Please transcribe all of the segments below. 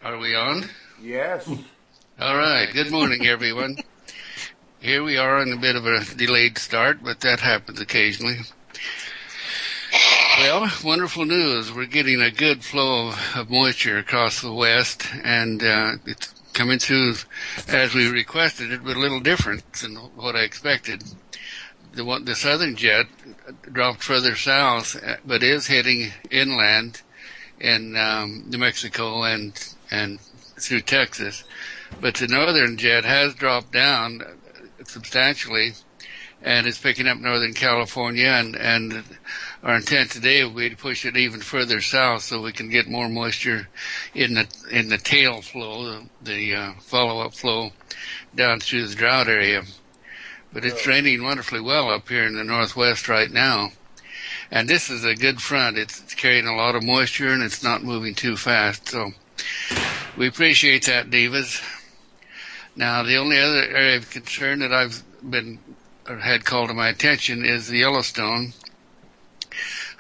Are we on? Yes. All right. Good morning, everyone. Here we are on a bit of a delayed start, but that happens occasionally. Well, wonderful news. We're getting a good flow of moisture across the west, and it's coming through as we requested it, but a little different than what I expected. The southern jet dropped further south, but is heading inland in New Mexico and through Texas. But the northern jet has dropped down substantially and is picking up northern California, and our intent today will be to push it even further south so we can get more moisture in the tail flow, the follow-up flow down through the drought area. But it's raining wonderfully well up here in the northwest right now. And this is a good front. It's carrying a lot of moisture and it's not moving too fast. So we appreciate that, Divas. Now, the only other area of concern that I've had called to my attention is the Yellowstone.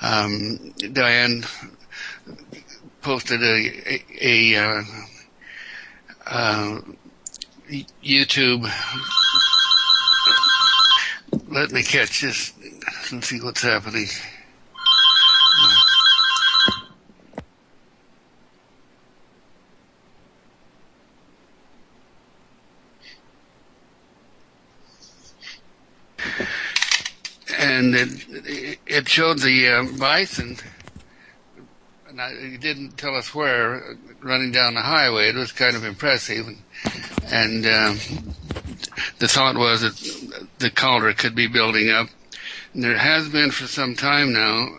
Diane posted a YouTube. Let me catch this and see what's happening. And it showed the bison, and it didn't tell us where, running down the highway. It was kind of impressive, and the thought was that the caldera could be building up. And there has been for some time now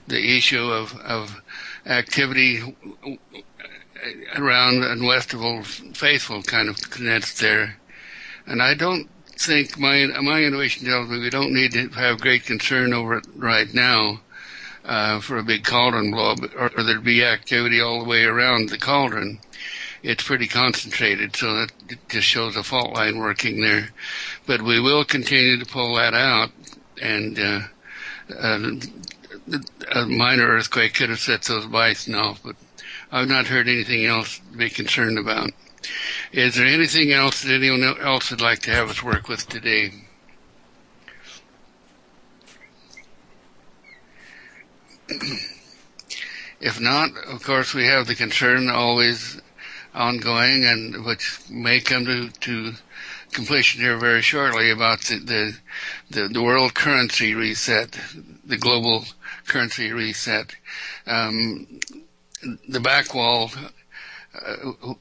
the issue of activity around and west of Old Faithful kind of condensed there. And I don't think my intuition tells me we don't need to have great concern over it right now for a big cauldron blow up, or there'd be activity all the way around the cauldron. It's pretty concentrated, so that it just shows a fault line working there. But we will continue to pull that out, and a minor earthquake could have set those bison off, but I've not heard anything else to be concerned about. Is there anything else that anyone else would like to have us work with today? If not, of course, we have the concern always ongoing, and which may come to completion here very shortly, about the world currency reset, the global currency reset. The back wall,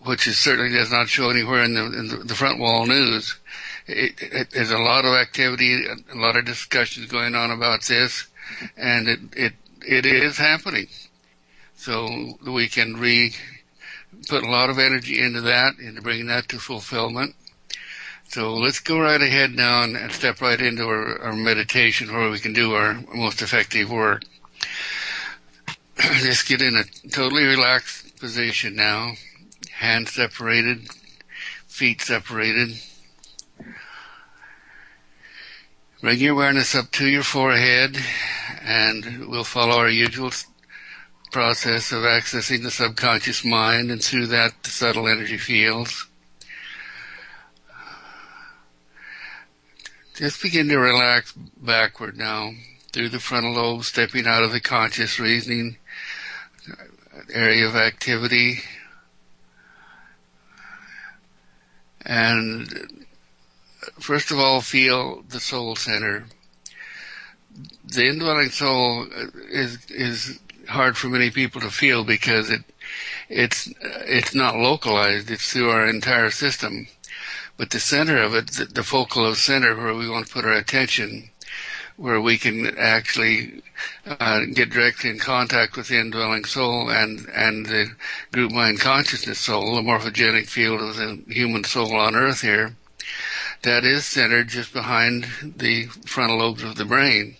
which is certainly does not show anywhere in the front wall news. There's a lot of activity, a lot of discussions going on about this, and it is happening. So we can put a lot of energy into that, into bringing that to fulfillment. So let's go right ahead now and step right into our meditation, where we can do our most effective work. Just get in a totally relaxed position now. Hands separated, feet separated. Bring your awareness up to your forehead, and we'll follow our usual process of accessing the subconscious mind, and through that the subtle energy fields. Just begin to relax backward now through the frontal lobe, stepping out of the conscious reasoning area of activity. And first of all, feel the soul center. The indwelling soul is hard for many people to feel because it's not localized. It's through our entire system. But the center of it, the focal center where we want to put our attention, where we can actually get directly in contact with the indwelling soul and the group mind consciousness soul, the morphogenic field of the human soul on earth here, that is centered just behind the frontal lobes of the brain.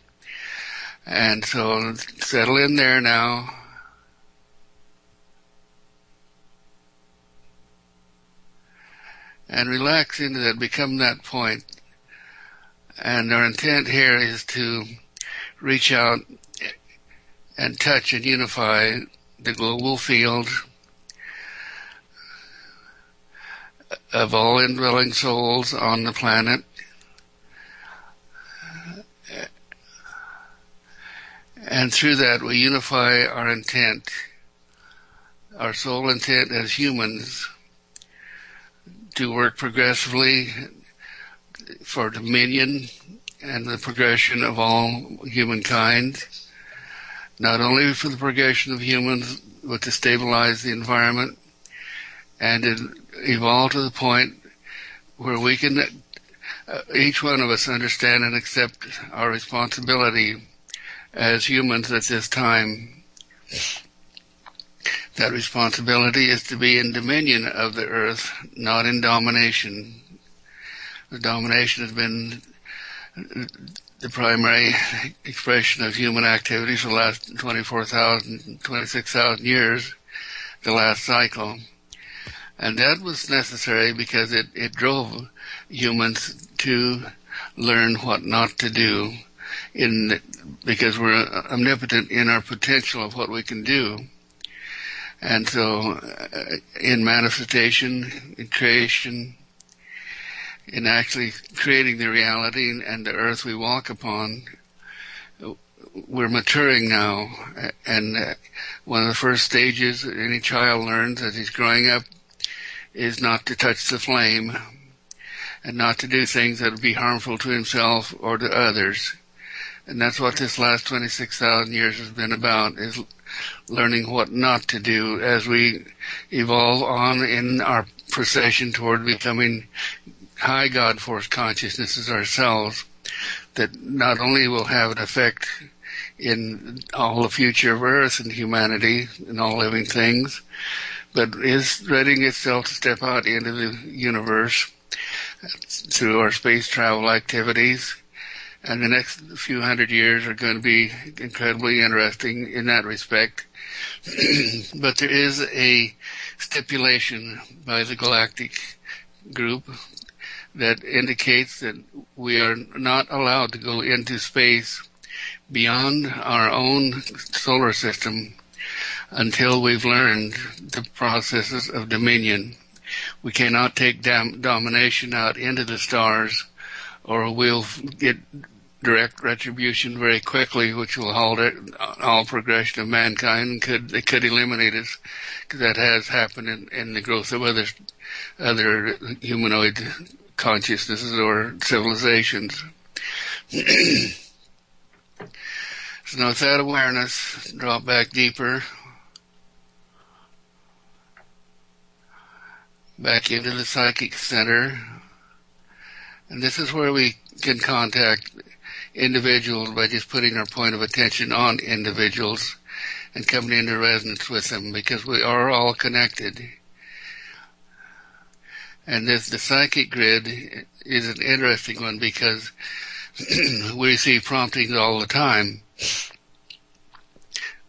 And so settle in there now. And relax into that, become that point. And our intent here is to reach out and touch and unify the global field of all indwelling souls on the planet. And through that we unify our intent, our sole intent as humans, to work progressively for dominion and the progression of all humankind, not only for the progression of humans, but to stabilize the environment and to evolve to the point where we can, each one of us, understand and accept our responsibility as humans at this time. That responsibility is to be in dominion of the earth, not in domination. The domination has been the primary expression of human activities for the last 26,000 years, the last cycle. And that was necessary because it drove humans to learn what not to do, because we're omnipotent in our potential of what we can do. And so in manifestation, in creation, in actually creating the reality and the earth we walk upon, we're maturing now. And one of the first stages any child learns as he's growing up is not to touch the flame and not to do things that would be harmful to himself or to others. And that's what this last 26,000 years has been about, is learning what not to do as we evolve on in our procession toward becoming high God force consciousnesses ourselves, that not only will have an effect in all the future of Earth and humanity and all living things, but is readying itself to step out into the universe through our space travel activities. And the next few hundred years are going to be incredibly interesting in that respect. But there is a stipulation by the galactic group that indicates that we are not allowed to go into space beyond our own solar system until we've learned the processes of dominion. We cannot take domination out into the stars, or we'll get direct retribution very quickly, which will halt all progression of mankind. It could eliminate us, because that has happened in the growth of other humanoid consciousnesses or civilizations. So with that awareness, drop back deeper, back into the psychic center, and this is where we can contact individuals by just putting our point of attention on individuals and coming into resonance with them, because we are all connected. And the psychic grid is an interesting one, because we receive promptings all the time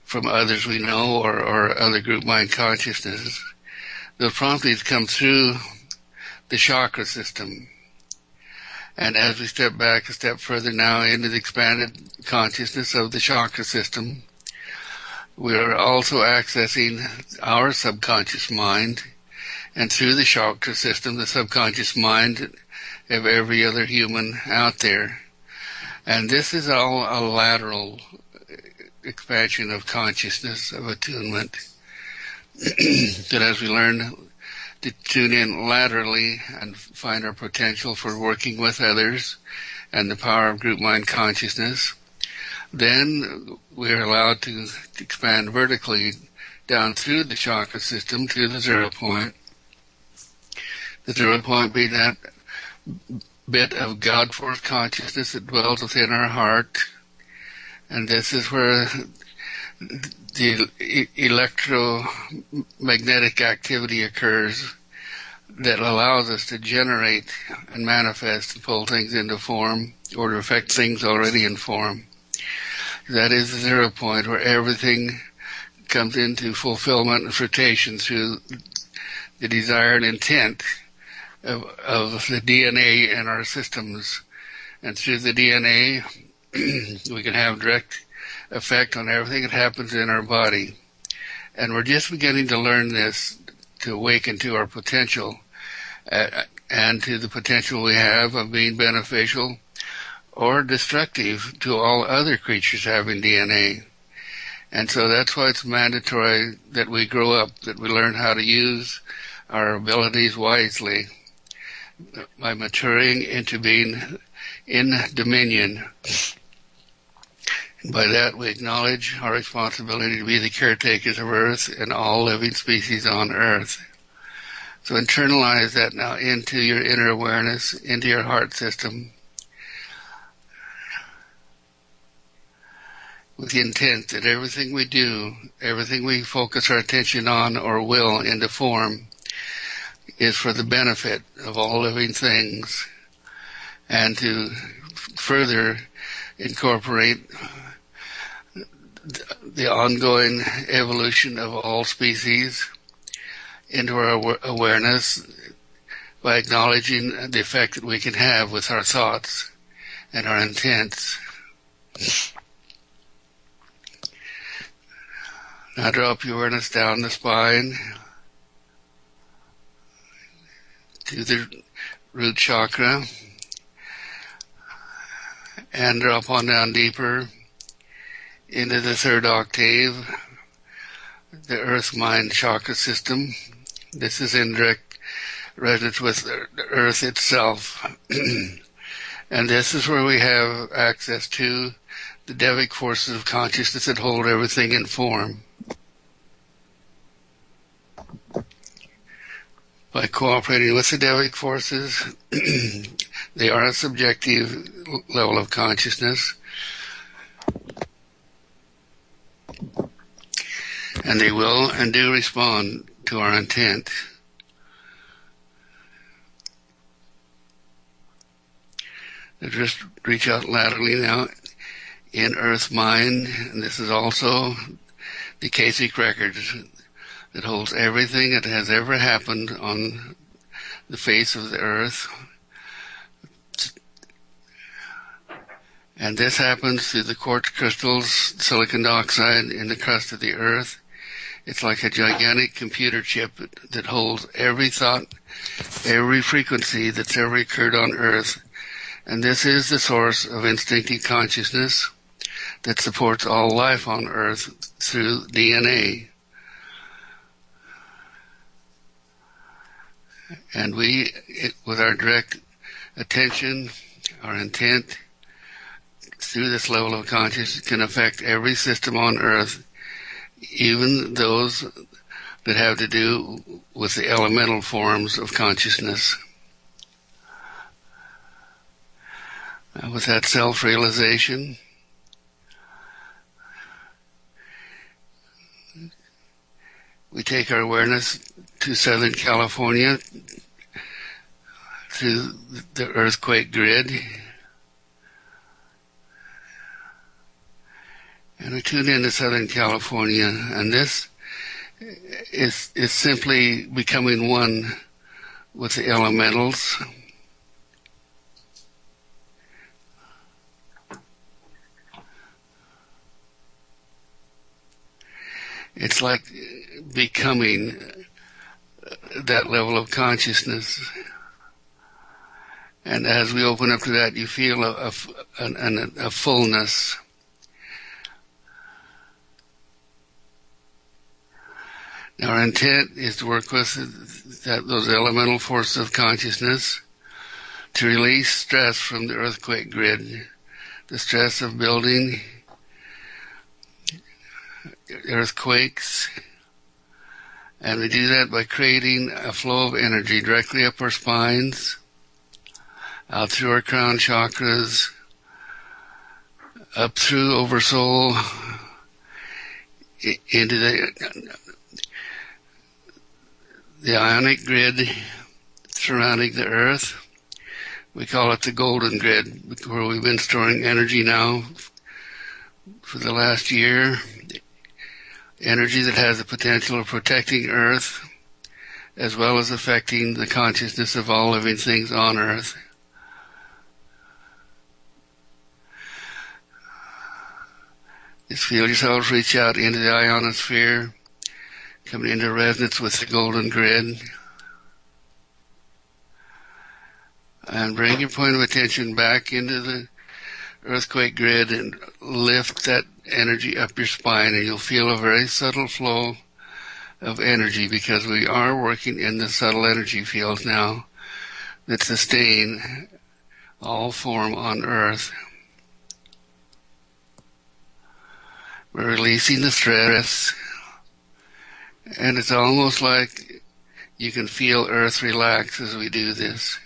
from others we know or other group mind consciousnesses. The promptings come through the chakra system. And as we step back a step further now into the expanded consciousness of the chakra system, we are also accessing our subconscious mind, and through the chakra system, the subconscious mind of every other human out there. And this is all a lateral expansion of consciousness, of attunement, that as we learn to tune in laterally and find our potential for working with others and the power of group mind consciousness, then we're allowed to expand vertically down through the chakra system to the 0 point. The 0 point being that bit of God force consciousness that dwells within our heart. And this is where the electromagnetic activity occurs that allows us to generate and manifest and pull things into form, or to affect things already in form. That is the 0 point where everything comes into fulfillment and fruition through the desired intent of the DNA in our systems. And through the DNA, we can have direct effect on everything that happens in our body. And we're just beginning to learn this, to awaken to our potential. and to the potential we have of being beneficial or destructive to all other creatures having DNA. And so that's why it's mandatory that we grow up, that we learn how to use our abilities wisely by maturing into being in dominion. And by that we acknowledge our responsibility to be the caretakers of Earth and all living species on Earth. So internalize that now into your inner awareness, into your heart system, with the intent that everything we do, everything we focus our attention on or will into form, is for the benefit of all living things, and to further incorporate the ongoing evolution of all species into our awareness by acknowledging the effect that we can have with our thoughts and our intents. Now drop your awareness down the spine to the root chakra, and drop on down deeper into the third octave, the earth-mind chakra system. This is in direct resonance with the earth itself. And this is where we have access to the devic forces of consciousness that hold everything in form. By cooperating with the devic forces, they are a subjective level of consciousness, and they will and do respond to our intent. Now just reach out laterally now in Earth Mind, and this is also the Akashic Records that holds everything that has ever happened on the face of the earth. And this happens through the quartz crystals, silicon dioxide in the crust of the earth. It's like a gigantic computer chip that holds every thought, every frequency that's ever occurred on earth. And this is the source of instinctive consciousness that supports all life on earth through DNA. And we, with our direct attention, our intent, through this level of consciousness, can affect every system on earth, even those that have to do with the elemental forms of consciousness. With that self-realization, we take our awareness to Southern California through the earthquake grid, and we tune into Southern California, and this is simply becoming one with the elementals. It's like becoming that level of consciousness. And as we open up to that, you feel a fullness. Now our intent is to work with those elemental forces of consciousness to release stress from the earthquake grid, the stress of building earthquakes. And we do that by creating a flow of energy directly up our spines, out through our crown chakras, up through oversoul, into the ionic grid surrounding the earth. We call it the golden grid, where we've been storing energy now for the last year. Energy that has the potential of protecting earth, as well as affecting the consciousness of all living things on earth. Just feel yourselves reach out into the ionosphere, coming into resonance with the golden grid. And bring your point of attention back into the earthquake grid and lift that energy up your spine, and you'll feel a very subtle flow of energy, because we are working in the subtle energy fields now that sustain all form on earth. We're releasing the stress, and it's almost like you can feel earth relax as we do this.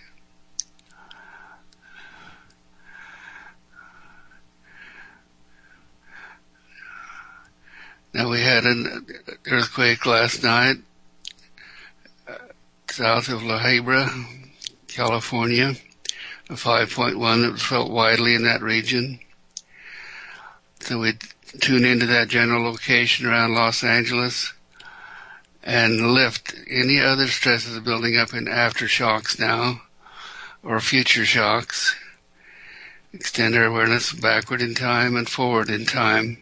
Now, we had an earthquake last night south of La Habra, California, a 5.1 that was felt widely in that region. So we tune into that general location around Los Angeles and lift any other stresses building up in aftershocks now, or future shocks. Extend our awareness backward in time and forward in time.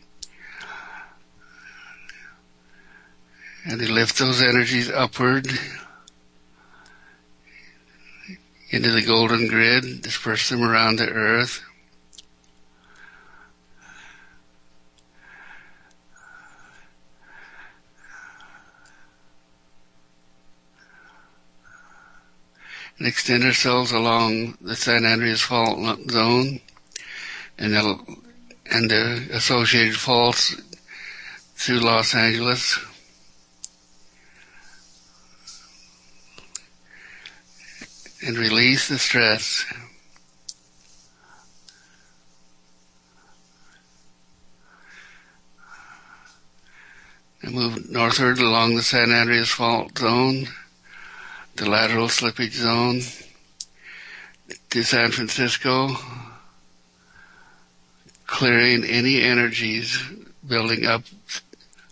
And they lift those energies upward into the golden grid, disperse them around the earth. And extend ourselves along the San Andreas Fault zone and the associated faults through Los Angeles. And release the stress. And move northward along the San Andreas Fault zone, the lateral slippage zone, to San Francisco, clearing any energies building up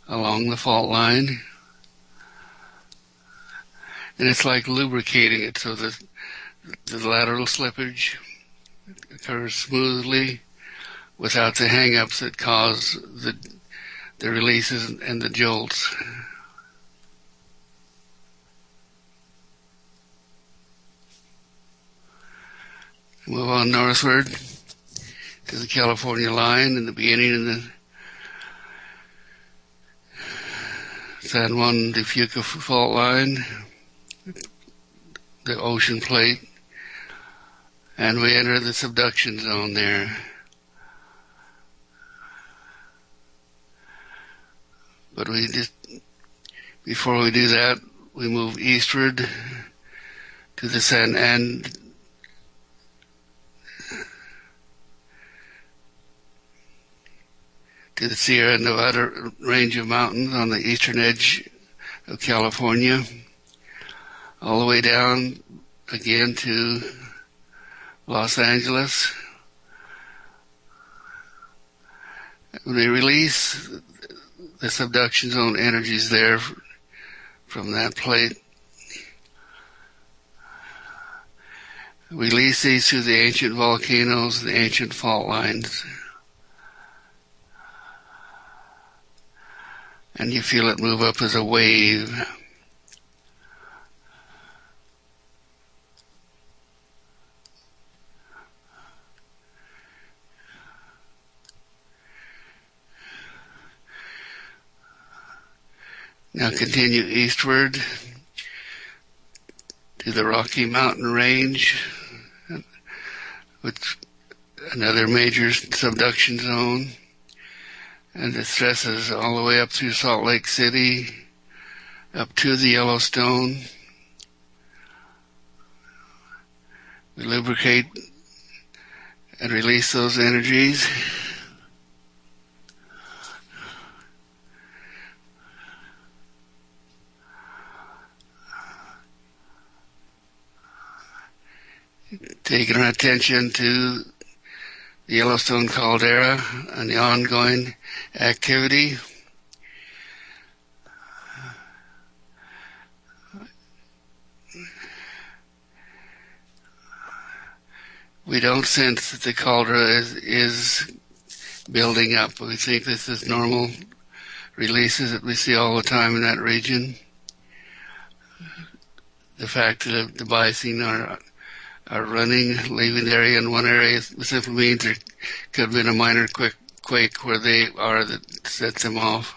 along the fault line. And it's like lubricating it so that the lateral slippage occurs smoothly without the hang-ups that cause the releases and the jolts. Move on northward to the California line and the beginning of the San Juan de Fuca fault line, the ocean plate, and we enter the subduction zone there. But before we do that, we move eastward to the to the Sierra Nevada range of mountains on the eastern edge of California, all the way down again to Los Angeles. We release the subduction zone energies there from that plate. Release these through the ancient volcanoes, the ancient fault lines. And you feel it move up as a wave. Now continue eastward to the Rocky Mountain Range, which another major subduction zone, and it stresses all the way up through Salt Lake City, up to the Yellowstone. We lubricate and release those energies. Taking our attention to the Yellowstone caldera and the ongoing activity. We don't sense that the caldera is building up. We think this is normal releases that we see all the time in that region. The fact that the bison are running, leaving the area. In one area, it simply means there could have been a minor quake where they are that sets them off.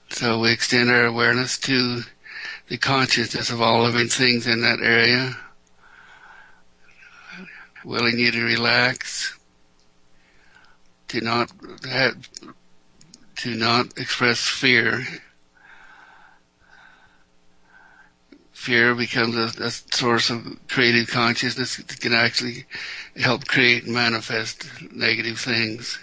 So we extend our awareness to the consciousness of all living things in that area, willing you to relax, to not express fear. Fear becomes a source of creative consciousness that can actually help create and manifest negative things.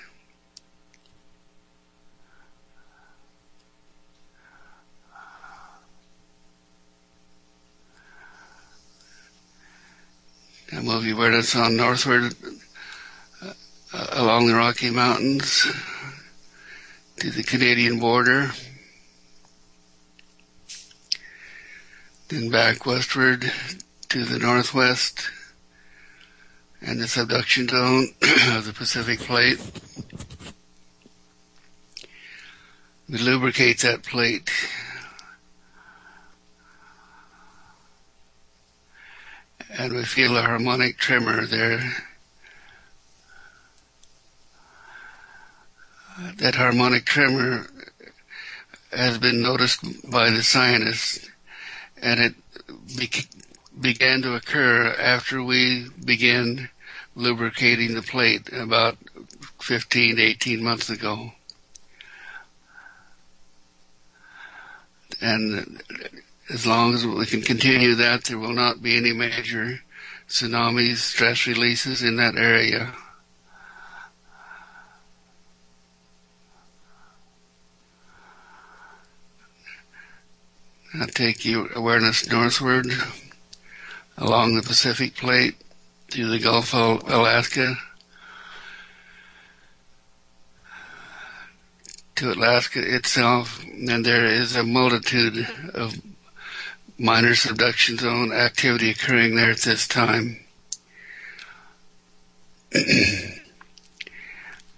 Now move your awareness on northward along the Rocky Mountains to the Canadian border, then back westward to the northwest and the subduction zone of the Pacific Plate. We lubricate that plate. And we feel a harmonic tremor there. That harmonic tremor has been noticed by the scientists, and it began to occur after we began lubricating the plate about 15 to 18 months ago. And as long as we can continue that, there will not be any major tsunamis, stress releases in that area. Now take your awareness northward along the Pacific Plate through the Gulf of Alaska to Alaska itself, and there is a multitude of minor subduction zone activity occurring there at this time.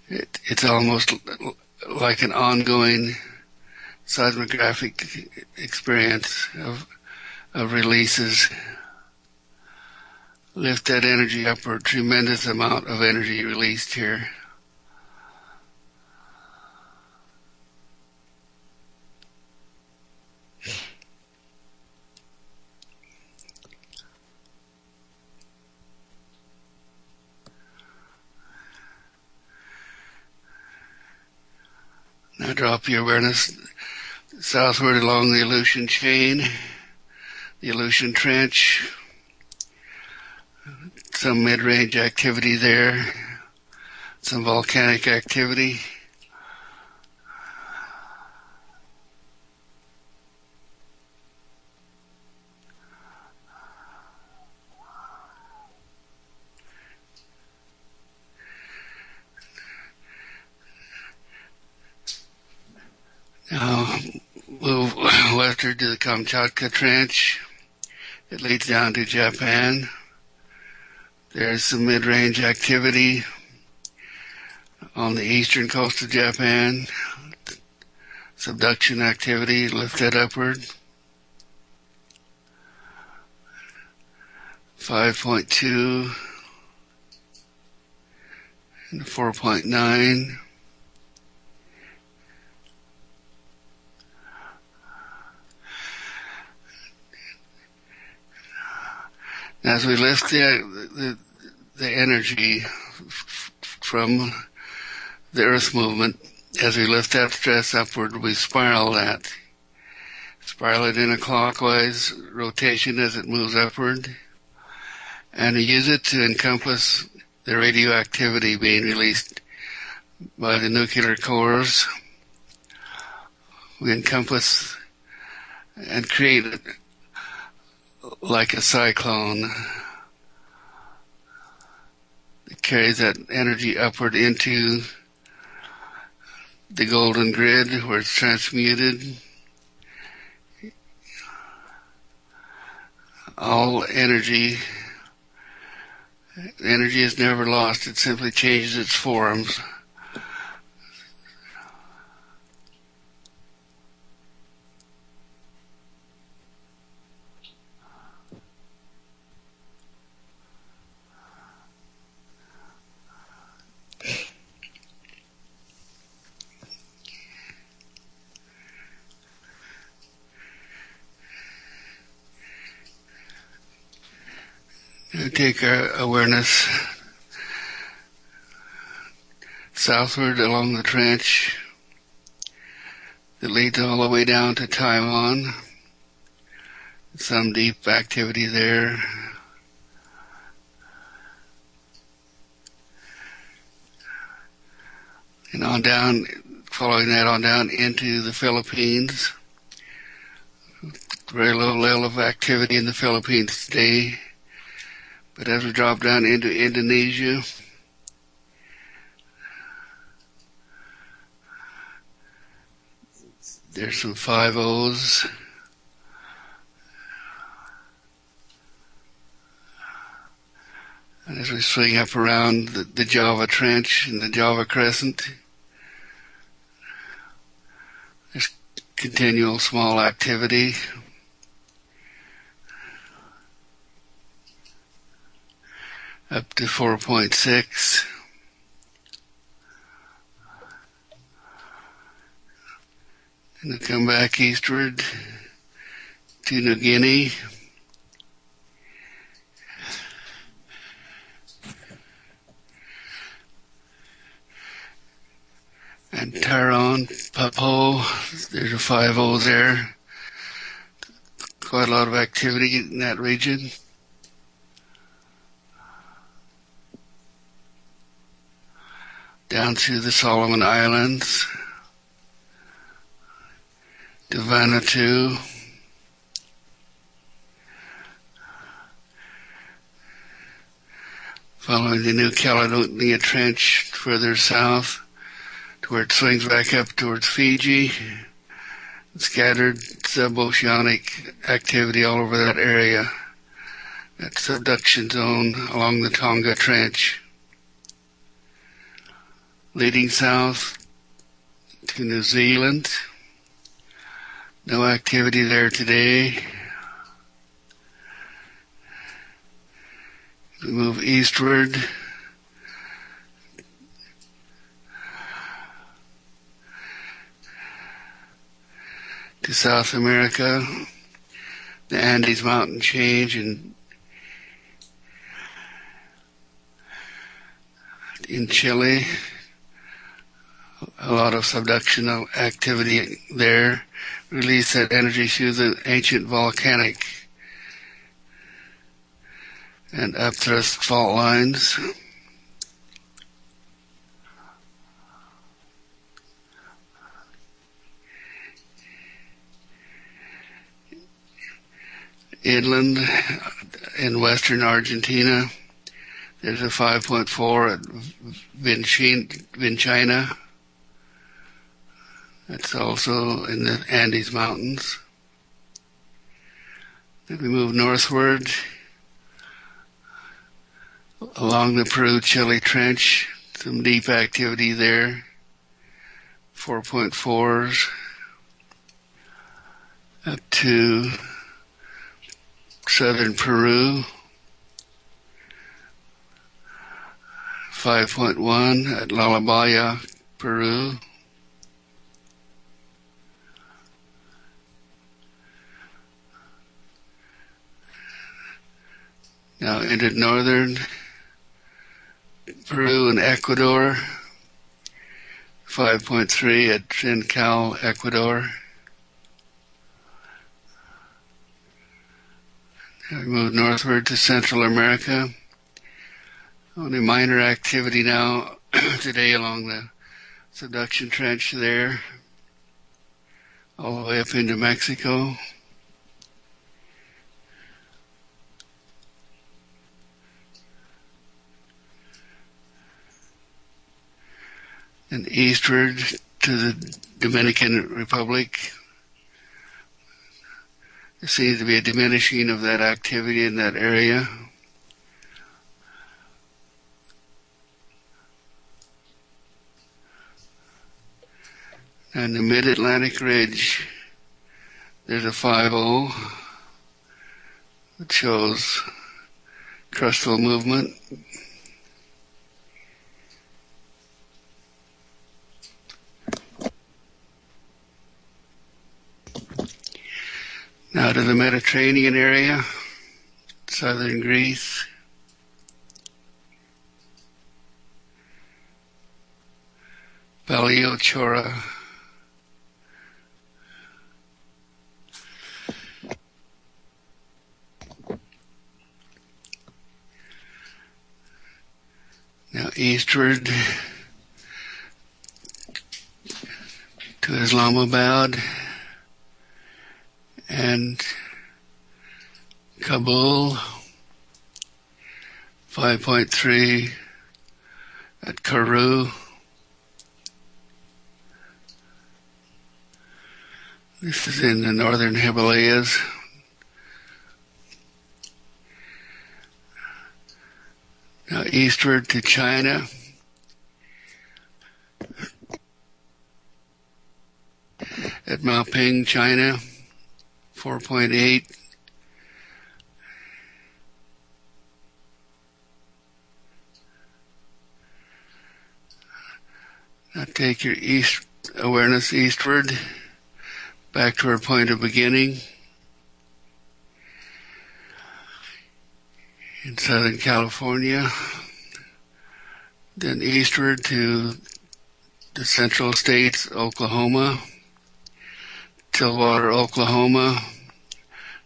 It's almost like an ongoing seismographic experience of releases. Lift that energy upward, tremendous amount of energy released here. Now drop your awareness southward along the Aleutian chain, the Aleutian Trench, some mid-range activity there, some volcanic activity. Now move westward to the Kamchatka Trench. It leads down to Japan. There's some mid-range activity on the eastern coast of Japan. Subduction activity, lift that upward. 5.2 and 4.9. As we lift the energy from the Earth movement, as we lift that stress upward, we spiral that. Spiral it in a clockwise rotation as it moves upward, and we use it to encompass the radioactivity being released by the nuclear cores. We encompass and create it like a cyclone. It carries that energy upward into the golden grid where it's transmuted. All energy is never lost. It simply changes its forms. Take our awareness southward along the trench that leads all the way down to Taiwan. Some deep activity there. And on down, following that on down into the Philippines. Very low level of activity in the Philippines today. But as we drop down into Indonesia, there's some 5-0s. And as we swing up around the Java Trench and the Java Crescent, there's continual small activity. Up to 4.6. And then come back eastward to New Guinea. And Taron, Papo, there's a 5-0 there. Quite a lot of activity in that region. Down through the Solomon Islands, to Vanuatu, following the New Caledonia Trench further south, to where it swings back up towards Fiji. Scattered sub-oceanic activity all over that area, that subduction zone along the Tonga Trench. Leading south to New Zealand. No activity there today. We move eastward to South America, the Andes mountain change in Chile. A lot of subductional activity there. Release that energy through the ancient volcanic and upthrust fault lines. Inland in western Argentina, there's a 5.4 at Vinchina. That's also in the Andes Mountains. Then we move northward along the Peru-Chile Trench. Some deep activity there. 4.4s up to southern Peru. 5.1 at Lalabaya, Peru. Now into northern Peru and Ecuador, 5.3 at Trincal, Ecuador. Now we move northward to Central America. Only minor activity now today along the subduction trench there, all the way up into Mexico. And eastward to the Dominican Republic. There seems to be a diminishing of that activity in that area. And the mid-Atlantic ridge, there's a 5-0 that shows crustal movement. Now to the Mediterranean area, southern Greece, Baliochora. Now eastward to Islamabad and Kabul, 5.3 at Karoo. This is in the northern Himalayas. Now eastward to China. At Maoping, China, 4.8. Now take your awareness eastward, back to our point of beginning in Southern California, then eastward to the central states, Oklahoma, Stillwater, Oklahoma.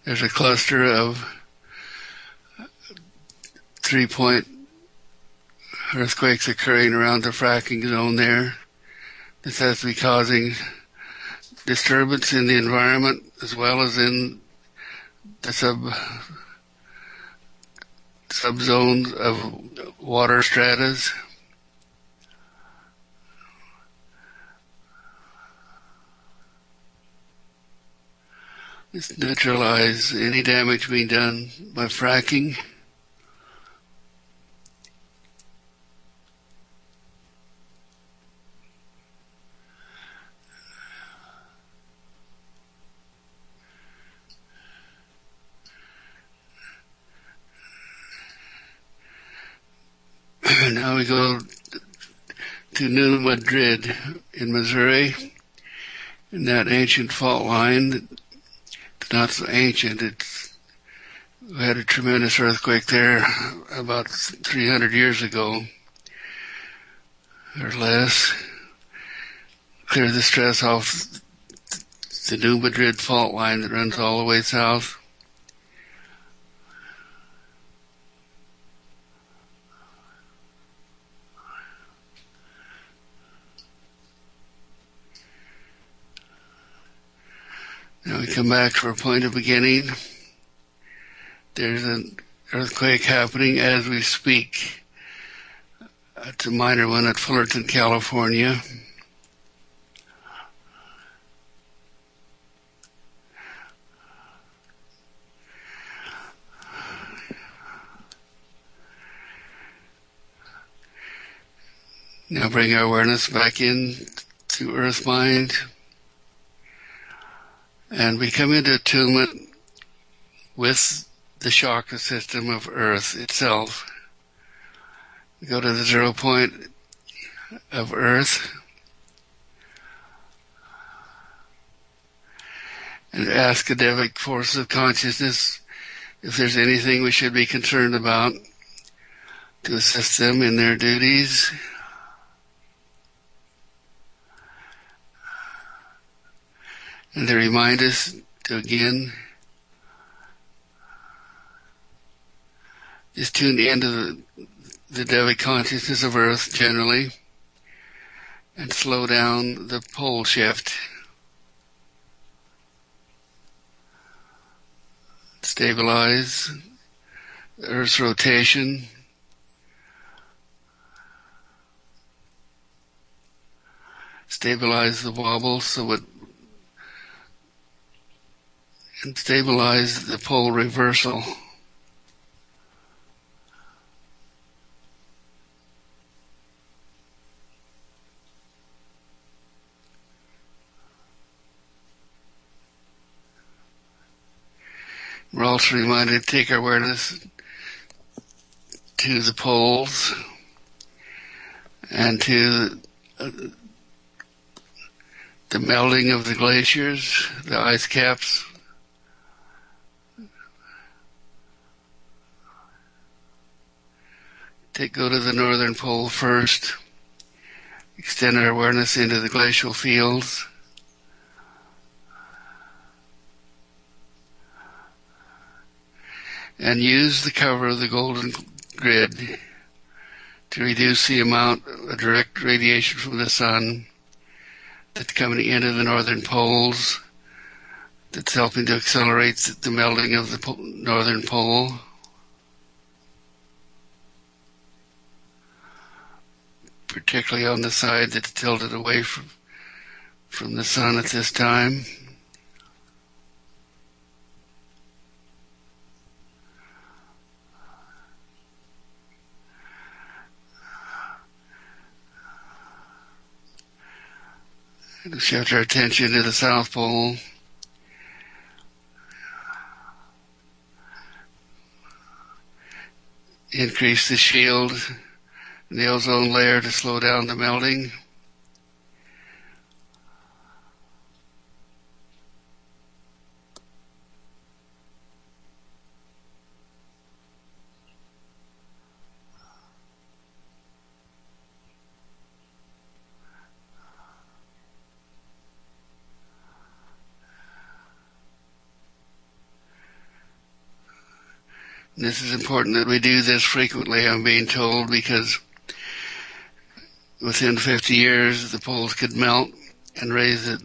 There's a cluster of 3-point earthquakes occurring around the fracking zone there. This has to be causing disturbance in the environment as well as in the subzones of water stratas. Let's neutralize any damage being done by fracking. Now we go to New Madrid in Missouri, in that ancient fault line. It's not so ancient. We had a tremendous earthquake there about 300 years ago, or less. Clear the stress off the New Madrid fault line that runs all the way south. Now we come back to our point of beginning. There's an earthquake happening as we speak. It's a minor one at Fullerton, California. Now bring our awareness back in to Earth Mind. And we come into attunement with the chakra system of Earth itself. We go to the 0 point of Earth and ask the Devic forces of consciousness if there's anything we should be concerned about to assist them in their duties. And to remind us to again just tune into the Devic consciousness of Earth generally and slow down the pole shift. Stabilize the Earth's rotation. Stabilize the wobble and stabilize the pole reversal. We're also reminded to take our awareness to the poles and to the melting of the glaciers, the ice caps. Go to the northern pole first. Extend our awareness into the glacial fields. And use the cover of the golden grid to reduce the amount of direct radiation from the sun that's coming into the northern poles, that's helping to accelerate the melting of the northern pole. Particularly on the side that's tilted away from the sun at this time. And shift our attention to the South Pole. Increase the shield and the ozone layer to slow down the melting. This is important that we do this frequently, I'm being told, because within 50 years the poles could melt and raise the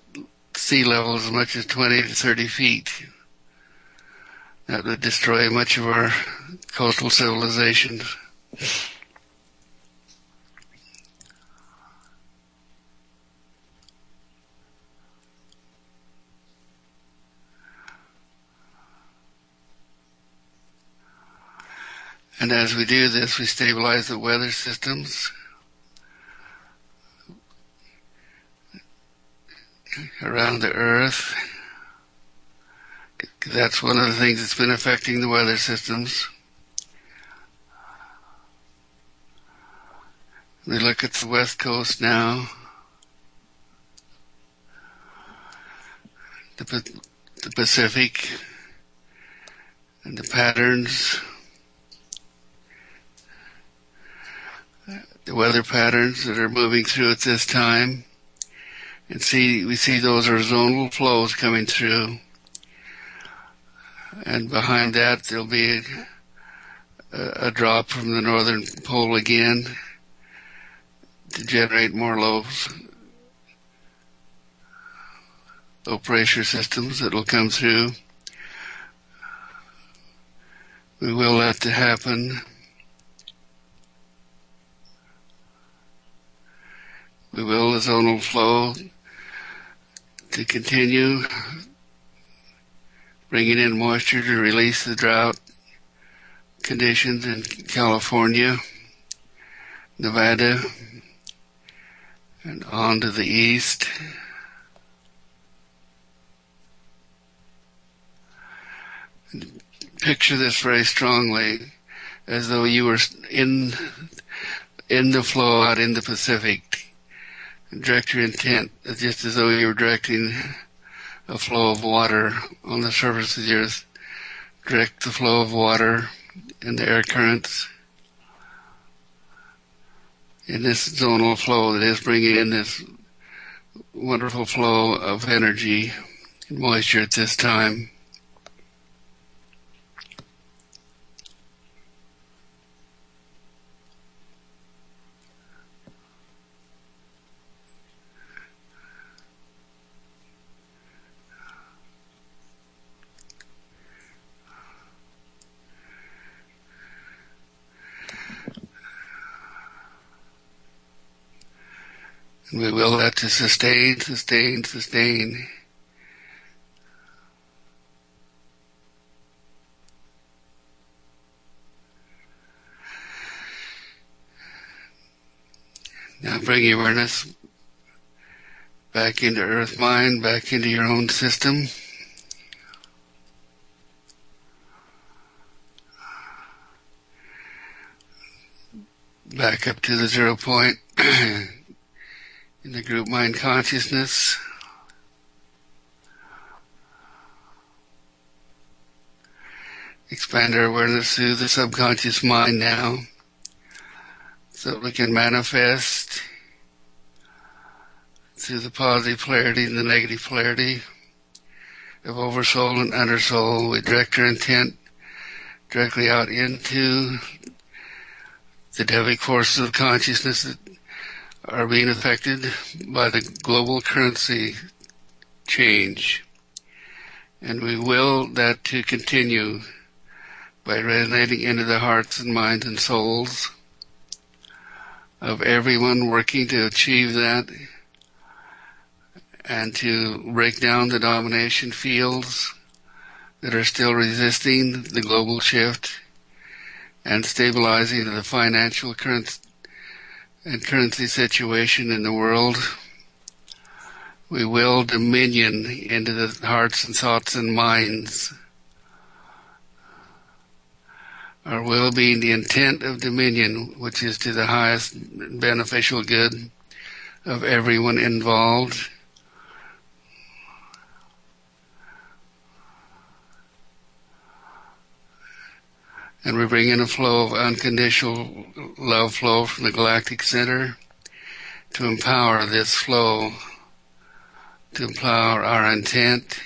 sea level as much as 20 to 30 feet. That would destroy much of our coastal civilizations. And as we do this, we stabilize the weather systems around the Earth. That's one of the things that's been affecting the weather systems. We look at the West Coast now. The Pacific and the patterns, the weather patterns that are moving through at this time, and we see those horizontal flows coming through, and behind that there'll be a drop from the northern pole again to generate more low pressure systems that will come through. We will let that happen. We will the zonal flow to continue, bringing in moisture to release the drought conditions in California, Nevada, and on to the east. Picture this very strongly, as though you were in the flow out in the Pacific. Direct your intent just as though you were directing a flow of water on the surface of the earth. Direct the flow of water and the air currents in this zonal flow that is bringing in this wonderful flow of energy and moisture at this time. We will that to sustain. Now bring your awareness back into earth mind, back into your own system. Back up to the 0 point in the group mind consciousness. Expand our awareness through the subconscious mind now, so we can manifest through the positive polarity and the negative polarity of oversoul and undersoul. We direct our intent directly out into the devic forces of consciousness that are being affected by the global currency change. And we will that to continue by resonating into the hearts and minds and souls of everyone working to achieve that and to break down the domination fields that are still resisting the global shift and stabilizing the financial currency situation in the world. We will dominion into the hearts and thoughts and minds. Our will being the intent of dominion, which is to the highest beneficial good of everyone involved. And we bring in a flow of unconditional love flow from the galactic center to empower this flow, to empower our intent.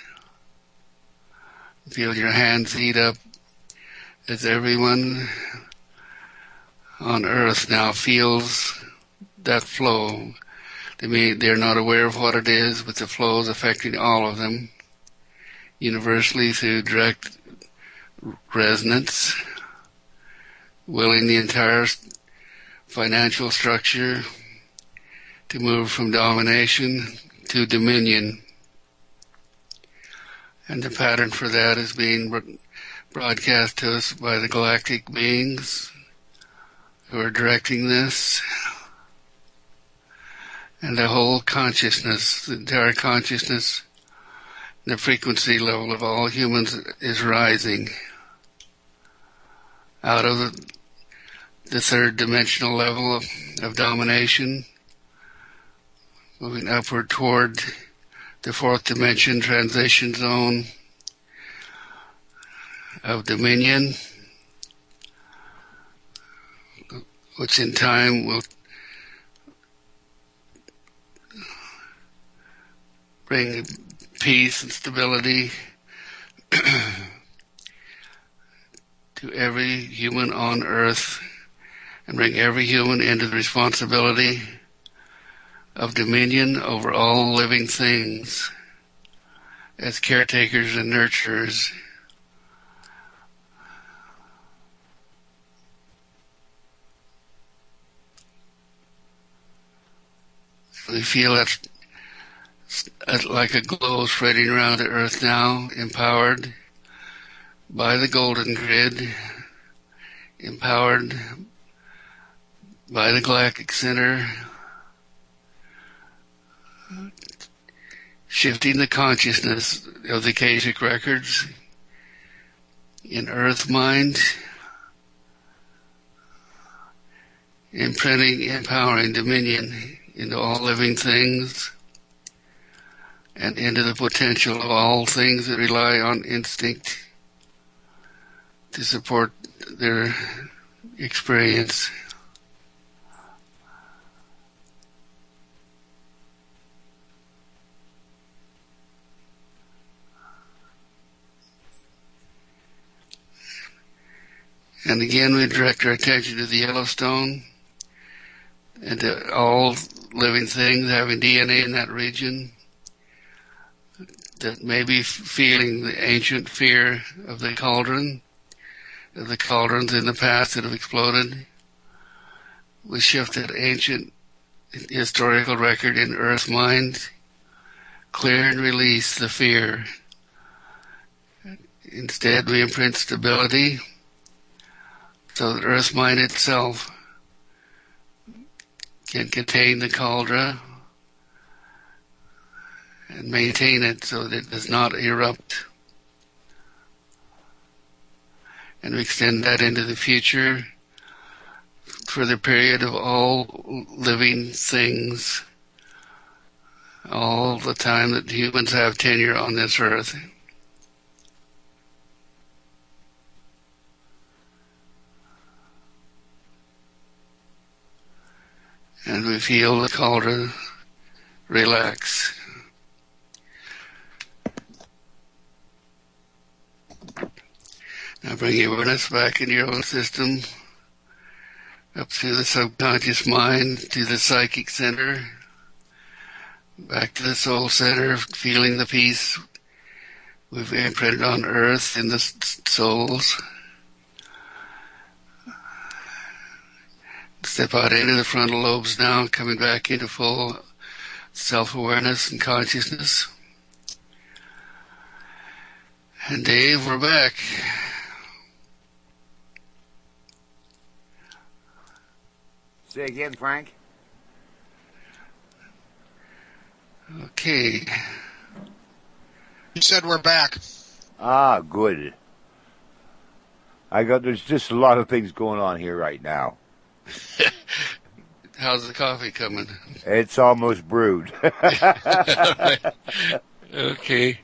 Feel your hands heat up as everyone on earth now feels that flow. They're not aware of what it is, but the flow is affecting all of them universally through direct resonance, willing the entire financial structure to move from domination to dominion. And the pattern for that is being broadcast to us by the galactic beings who are directing this. And the whole consciousness, the entire consciousness, the frequency level of all humans is rising out of the third dimensional level of domination, moving upward toward the fourth dimension transition zone of dominion, which in time will bring peace and stability to every human on earth and bring every human into the responsibility of dominion over all living things as caretakers and nurturers. We feel that like a glow spreading around the earth now, empowered by the golden grid, empowered by the galactic center, shifting the consciousness of the Akashic records in earth mind, imprinting, empowering dominion into all living things and into the potential of all things that rely on instinct to support their experience. And again, we direct our attention to the Yellowstone and to all living things having DNA in that region that may be feeling the ancient fear of the cauldron, of the cauldrons in the past that have exploded. We shift that ancient historical record in earth mind, clear and release the fear. Instead, we imprint stability so that earth mind itself can contain the cauldron and maintain it so that it does not erupt. And we extend that into the future for the period of all living things, all the time that humans have tenure on this earth. And we feel the cauldron relax. Now bring your awareness back into your own system, up through the subconscious mind, to the psychic center, back to the soul center, feeling the peace we've imprinted on earth in the souls. Step out into the frontal lobes now, coming back into full self-awareness and consciousness. And Dave, we're back. Say again, Frank. Okay. You said we're back. Ah, good. There's just a lot of things going on here right now. How's the coffee coming? It's almost brewed. Okay.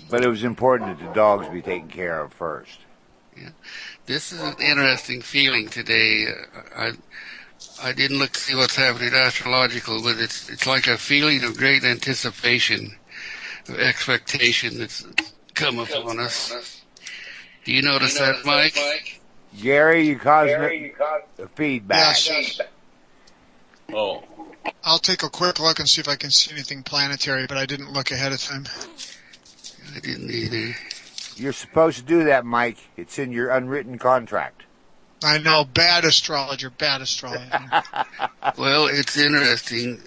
But it was important that the dogs be taken care of first. Yeah. This is an interesting feeling today. I didn't look to see what's happening astrological, but it's like a feeling of great anticipation, of expectation that's come upon us. Do you notice that, Mike? Gary, you caused the feedback. Yes. Oh. I'll take a quick look and see if I can see anything planetary, but I didn't look ahead of time. I didn't either. You're supposed to do that, Mike. It's in your unwritten contract. I know, bad astrologer. Well, it's interesting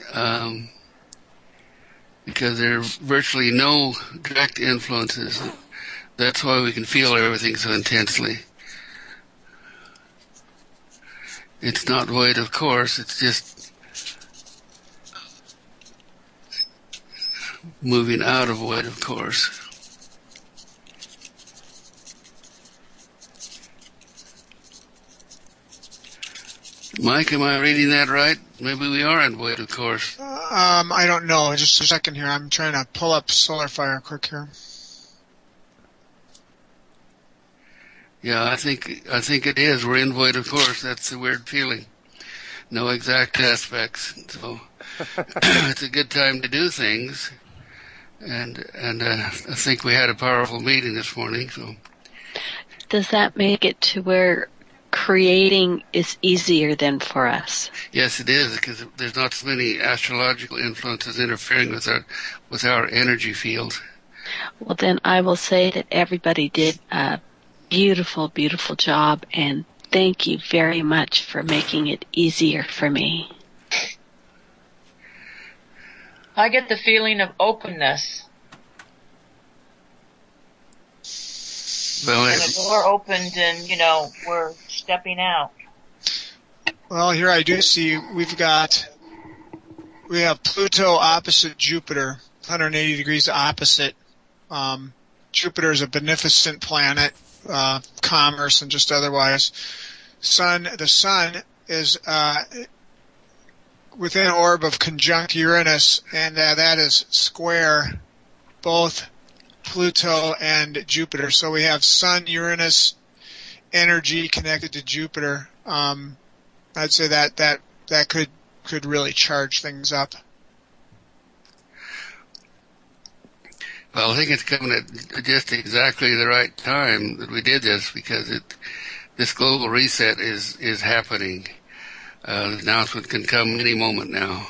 because there are virtually no direct influences. That's why we can feel everything so intensely. It's not void of course, it's just moving out of void of course. Mike, am I reading that right? Maybe we are in void of course. I don't know. Just a second here. I'm trying to pull up Solar Fire quick here. Yeah, I think it is. We're in void of course. That's the weird feeling. No exact aspects. So it's a good time to do things. And I think we had a powerful meeting this morning. So does that make it to where creating is easier than for us? Yes, it is, because there's not so many astrological influences interfering with our energy field. Well, then I will say that everybody did a beautiful, beautiful job, and thank you very much for making it easier for me. I get the feeling of openness. Well, and the door opened and, we're stepping out. Well, here I do see we have Pluto opposite Jupiter, 180 degrees opposite. Jupiter is a beneficent planet, commerce and just otherwise. The sun is within an orb of conjunct Uranus, and that is square both Pluto and Jupiter. So we have Sun-Uranus energy connected to Jupiter. I'd say that could really charge things up. Well, I think it's coming at just exactly the right time that we did this, because this global reset is happening. The announcement can come any moment now.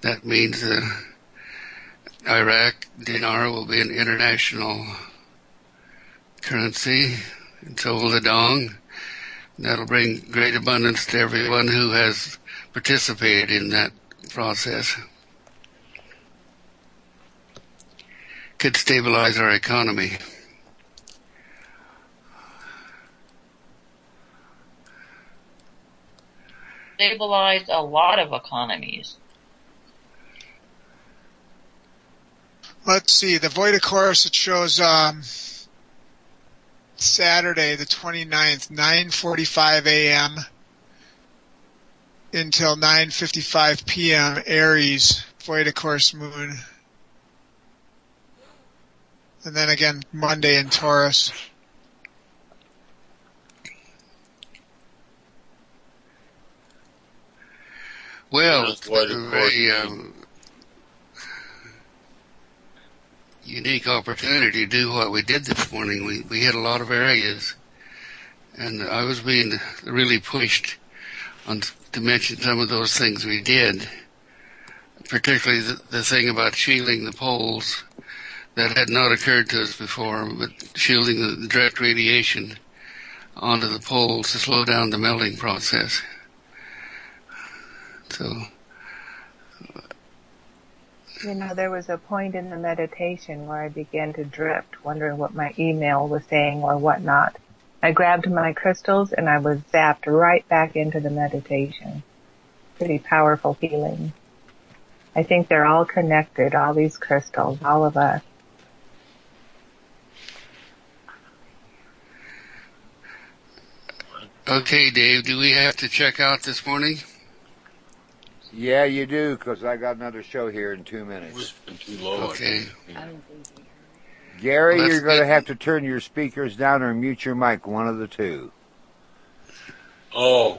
That means Iraq dinar will be an international currency, and so will the dong. That'll bring great abundance to everyone who has participated in that process. Could stabilize our economy. Stabilize a lot of economies. Let's see, the void of course, it shows Saturday the 29th, 9:45 a.m. until 9:55 p.m. Aries, void of course moon. And then again Monday in Taurus. Well, That's it's why been the a very court- unique opportunity to do what we did this morning. We hit a lot of areas, and I was being really pushed on to mention some of those things we did, particularly the thing about shielding the poles that had not occurred to us before, but shielding the direct radiation onto the poles to slow down the melting process. So, You know, there was a point in the meditation where I began to drift, wondering what my email was saying or whatnot. I grabbed my crystals and I was zapped right back into the meditation. Pretty powerful feeling. I think they're all connected, all these crystals, all of us. okay, Dave, do we have to check out this morning? Yeah, you do, because I got another show here in 2 minutes. It's been too low. Okay. Gary, Well, you're going to good. have to turn your speakers down or mute your mic, one of the two. Oh,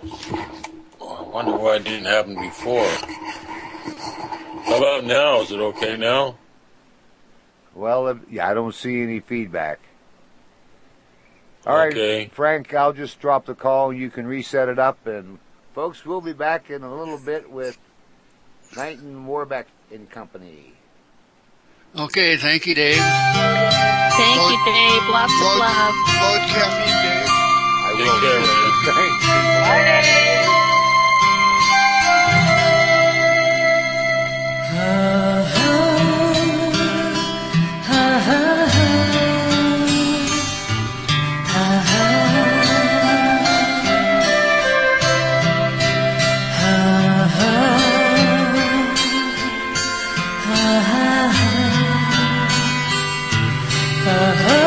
I wonder why it didn't happen before. How about now? Is it okay now? Well, yeah, I don't see any feedback. All right, Okay. Frank, I'll just drop the call. You can reset it up. And, folks, we'll be back in a little bit with Knight and Warbeck and Company. Okay, thank you, Dave. Thank you, Dave. Lots of Load, love. load caffeine, Dave. I Take will. care, man. Thanks. Ah